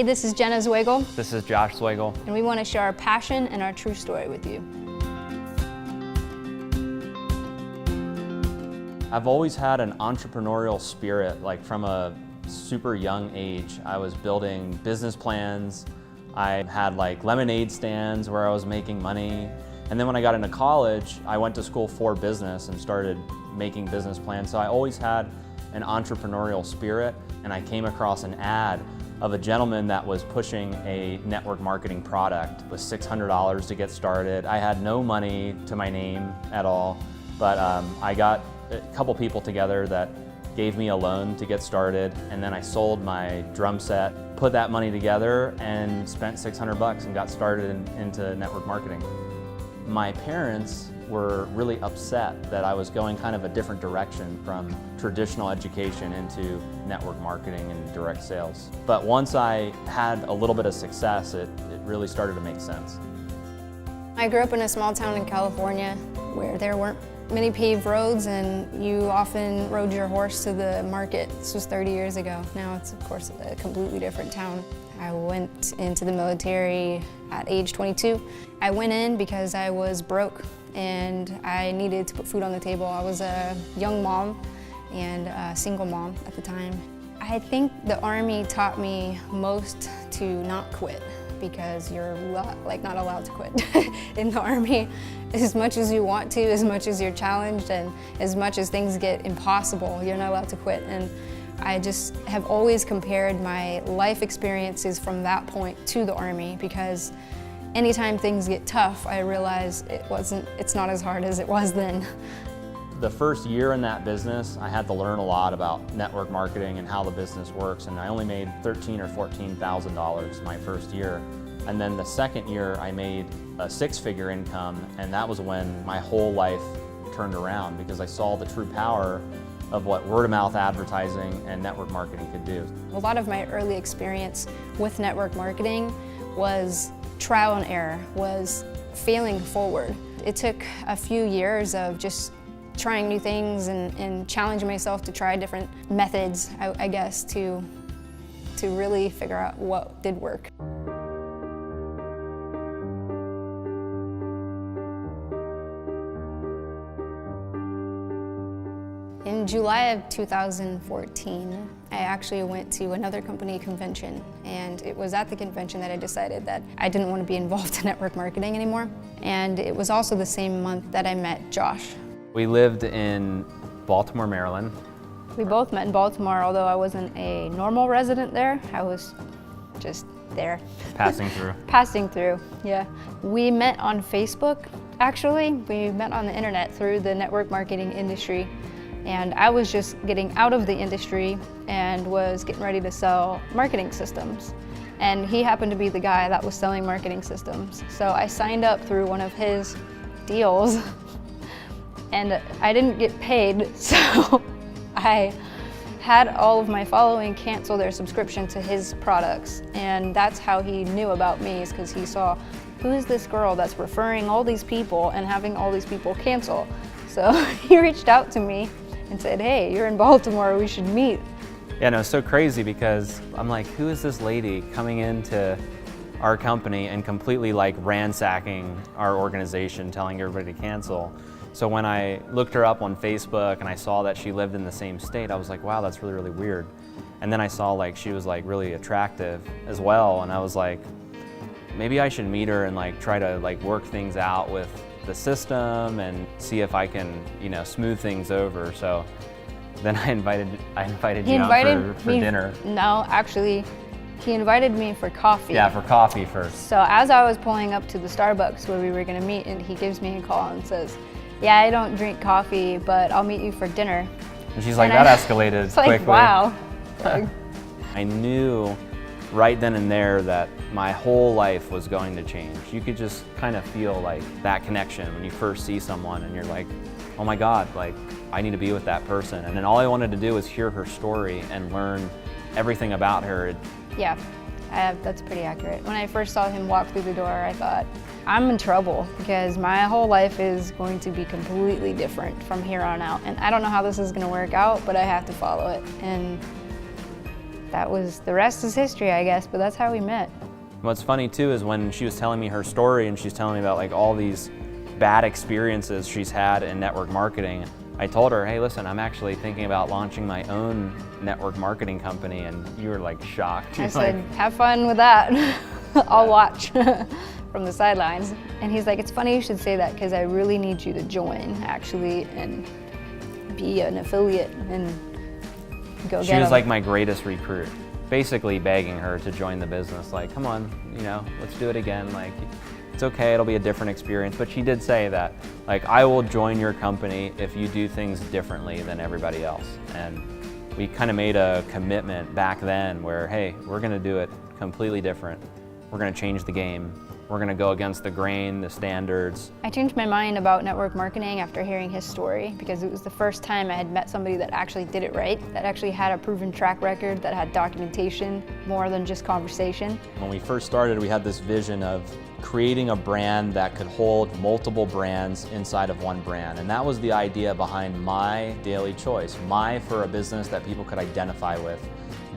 Hey, this is Jenna Zwagil. This is Josh Zwagil. And we want to share our passion and our true story with you. I've always had an entrepreneurial spirit, like from a super young age. I was building business plans. I had like lemonade stands where I was making money. And then when I got into college, I went to school for business and started making business plans. So I always had an entrepreneurial spirit, and I came across an ad of a gentleman that was pushing a network marketing product. It was $600 to get started. I had no money to my name at all, but I got a couple people together that gave me a loan to get started, and then I sold my drum set, put that money together, and spent $600 and got started into network marketing. My parents were really upset that I was going kind of a different direction from traditional education into network marketing and direct sales. But once I had a little bit of success, it really started to make sense. I grew up in a small town in California where there weren't many paved roads, and you often rode your horse to the market. This was 30 years ago. Now it's, of course, a completely different town. I went into the military at age 22. I went in because I was broke and I needed to put food on the table. I was a young mom and a single mom at the time. I think the Army taught me most to not quit, because you're not allowed to quit in the Army. As much as you want to, as much as you're challenged, and as much as things get impossible, you're not allowed to quit. And I just have always compared my life experiences from that point to the Army, because anytime things get tough, I realize it's not as hard as it was then. The first year in that business, I had to learn a lot about network marketing and how the business works, and I only made $13,000 or $14,000 my first year. And then the second year, I made a six-figure income, and that was when my whole life turned around, because I saw the true power of what word-of-mouth advertising and network marketing could do. A lot of my early experience with network marketing was trial and error, was failing forward. It took a few years of just trying new things and challenging myself to try different methods, I guess, to really figure out what did work. In July of 2014, I actually went to another company convention, and it was at the convention that I decided that I didn't want to be involved in network marketing anymore. And it was also the same month that I met Josh. We lived in Baltimore, Maryland. We both met in Baltimore, although I wasn't a normal resident there. I was just there. Passing through. Passing through, yeah. We met on Facebook, actually. We met on the internet through the network marketing industry. And I was just getting out of the industry and was getting ready to sell marketing systems. And he happened to be the guy that was selling marketing systems. So I signed up through one of his deals, and I didn't get paid, so I had all of my following cancel their subscription to his products. And that's how he knew about me, is because he saw, who is this girl that's referring all these people and having all these people cancel? So he reached out to me and said, hey, you're in Baltimore, we should meet. Yeah, no, it's so crazy, because I'm like, who is this lady coming into our company and completely like ransacking our organization, telling everybody to cancel? So when I looked her up on Facebook and I saw that she lived in the same state, I was like, wow, that's really, really weird. And then I saw like she was like really attractive as well, and I was like, maybe I should meet her and like try to like work things out with the system and see if I can, smooth things over. So then I invited you out for dinner. No, actually, he invited me for coffee. Yeah, for coffee first. So as I was pulling up to the Starbucks where we were gonna meet, and he gives me a call and says, yeah, I don't drink coffee, but I'll meet you for dinner. And she's like, that escalated quickly. Like, wow. I knew right then and there that my whole life was going to change. You could just kind of feel like that connection when you first see someone and you're like, oh my God, like I need to be with that person. And then all I wanted to do was hear her story and learn everything about her. Yeah, that's pretty accurate. When I first saw him walk through the door, I thought, I'm in trouble, because my whole life is going to be completely different from here on out. And I don't know how this is gonna work out, but I have to follow it. And the rest is history, I guess, but that's how we met. What's funny too is when she was telling me her story and she's telling me about like all these bad experiences she's had in network marketing, I told her, hey, listen, I'm actually thinking about launching my own network marketing company, and you were like shocked. I said, have fun with that. I'll watch from the sidelines. And he's like, it's funny you should say that because I really need you to join actually and be an affiliate and go get She was them. like my greatest recruit, basically begging her to join the business. Like, come on, you know, let's do it again. Like, it's okay, it'll be a different experience. But she did say that, like, I will join your company if you do things differently than everybody else. And we kind of made a commitment back then where, hey, we're gonna do it completely different. We're gonna change the game. We're gonna go against the grain, the standards. I changed my mind about network marketing after hearing his story because it was the first time I had met somebody that actually did it right, that actually had a proven track record, that had documentation, more than just conversation. When we first started, we had this vision of creating a brand that could hold multiple brands inside of one brand. And that was the idea behind My Daily Choice. My for a business that people could identify with.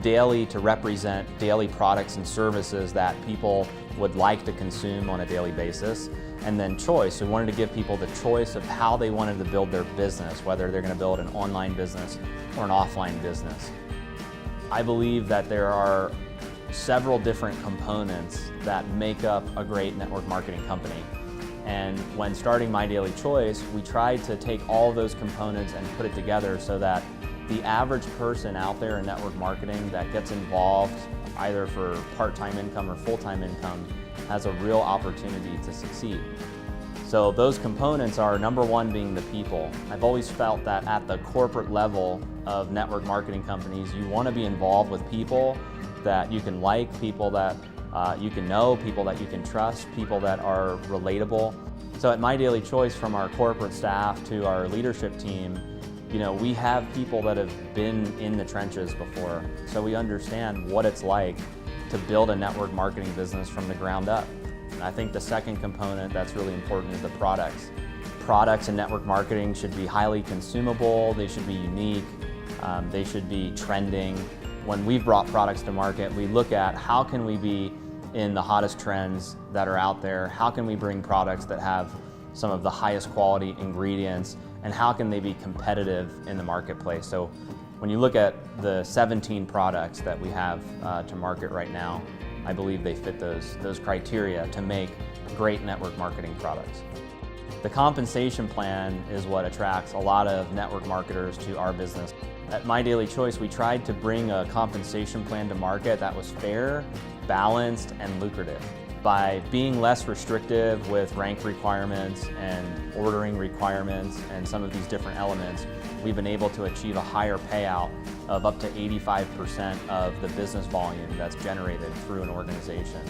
Daily to represent daily products and services that people would like to consume on a daily basis. And then choice, we wanted to give people the choice of how they wanted to build their business, whether they're going to build an online business or an offline business. I believe that there are several different components that make up a great network marketing company. And when starting My Daily Choice, we tried to take all of those components and put it together so that the average person out there in network marketing that gets involved either for part-time income or full-time income has a real opportunity to succeed. So those components are, number one, being the people. I've always felt that at the corporate level of network marketing companies, you want to be involved with people that you can like, people that you can know, people that you can trust, people that are relatable. So at My Daily Choice, from our corporate staff to our leadership team, you know, we have people that have been in the trenches before, so we understand what it's like to build a network marketing business from the ground up. And I think the second component that's really important is the products. Products in network marketing should be highly consumable, they should be unique, they should be trending. When we've brought products to market, we look at how can we be in the hottest trends that are out there, how can we bring products that have some of the highest quality ingredients, and how can they be competitive in the marketplace. So when you look at the 17 products that we have to market right now, I believe they fit those criteria to make great network marketing products. The compensation plan is what attracts a lot of network marketers to our business. At My Daily Choice, we tried to bring a compensation plan to market that was fair, balanced, and lucrative. By being less restrictive with rank requirements and ordering requirements and some of these different elements, we've been able to achieve a higher payout of up to 85% of the business volume that's generated through an organization.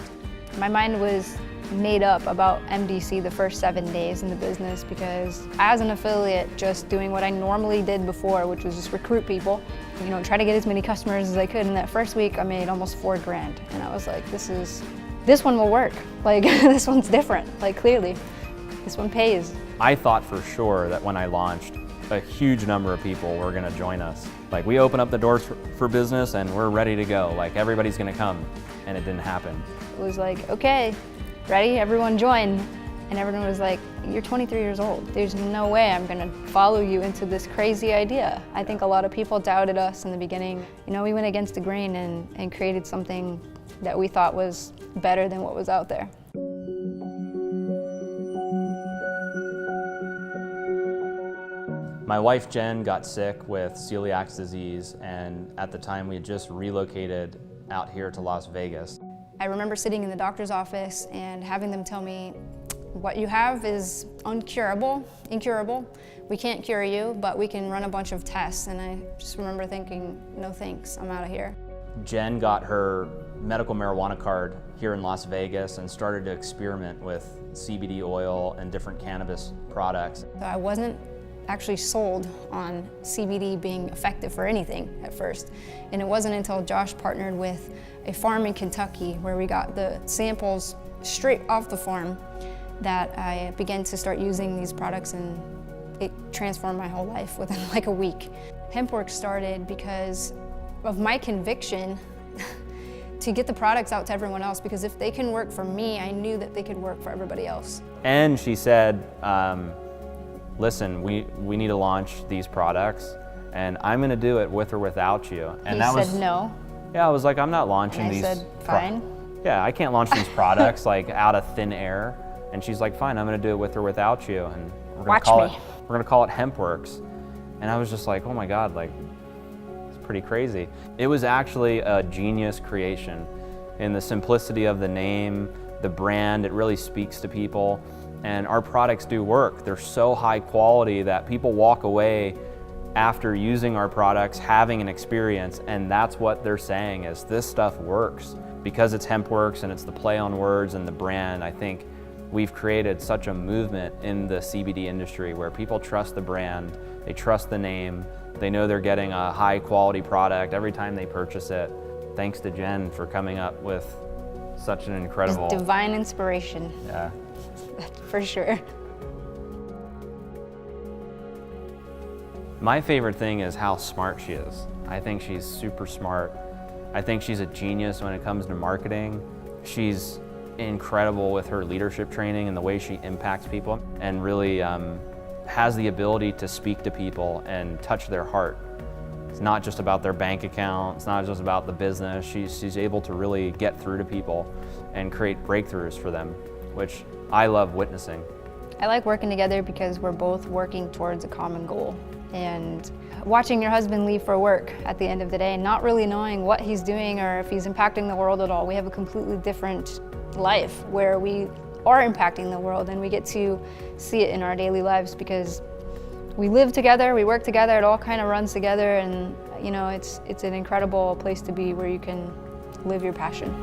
My mind was made up about MDC the first 7 days in the business because as an affiliate, just doing what I normally did before, which was just recruit people, you know, try to get as many customers as I could. And that first week I made almost $4 grand. And I was like, this one will work. Like, this one's different, like clearly. This one pays. I thought for sure that when I launched, a huge number of people were gonna join us. Like, we open up the doors for business and we're ready to go. Like, everybody's gonna come, and it didn't happen. It was like, okay, ready, everyone join. And everyone was like, you're 23 years old. There's no way I'm gonna follow you into this crazy idea. I think a lot of people doubted us in the beginning. You know, we went against the grain and created something that we thought was better than what was out there. My wife Jen got sick with celiac disease, and at the time we had just relocated out here to Las Vegas. I remember sitting in the doctor's office and having them tell me, what you have is incurable. We can't cure you, but we can run a bunch of tests. And I just remember thinking, no thanks, I'm out of here. Jen got her medical marijuana card here in Las Vegas and started to experiment with CBD oil and different cannabis products. So I wasn't actually sold on CBD being effective for anything at first. And it wasn't until Josh partnered with a farm in Kentucky where we got the samples straight off the farm that I began to start using these products, and it transformed my whole life within like a week. HempWorx started because of my conviction to get the products out to everyone else, because if they can work for me, I knew that they could work for everybody else. And she said, listen, we need to launch these products, and I'm gonna do it with or without you. And He said no. Yeah, I was like, I'm not launching And I these. said, fine. Yeah, I can't launch these products like out of thin air. And she's like, fine, I'm gonna do it with or without you. And we're gonna call it HempWorx. And I was just like, oh my God, like, it's pretty crazy. It was actually a genius creation in the simplicity of the name, the brand. It really speaks to people. And our products do work. They're so high quality that people walk away after using our products, having an experience, and that's what they're saying is this stuff works. Because it's HempWorx and it's the play on words and the brand, I think we've created such a movement in the CBD industry where people trust the brand, they trust the name, they know they're getting a high quality product every time they purchase it. Thanks to Jen for coming up with such an incredible... It's divine inspiration. Yeah. For sure. My favorite thing is how smart she is. I think she's super smart. I think she's a genius when it comes to marketing. She's incredible with her leadership training and the way she impacts people, and really has the ability to speak to people and touch their heart. It's not just about their bank account, it's not just about the business. She's able to really get through to people and create breakthroughs for them, which I love witnessing. I like working together because we're both working towards a common goal. And watching your husband leave for work at the end of the day, not really knowing what he's doing or if he's impacting the world at all. We have a completely different life where we are impacting the world, and we get to see it in our daily lives because we live together, we work together, it all kind of runs together, and you know, it's an incredible place to be where you can live your passion.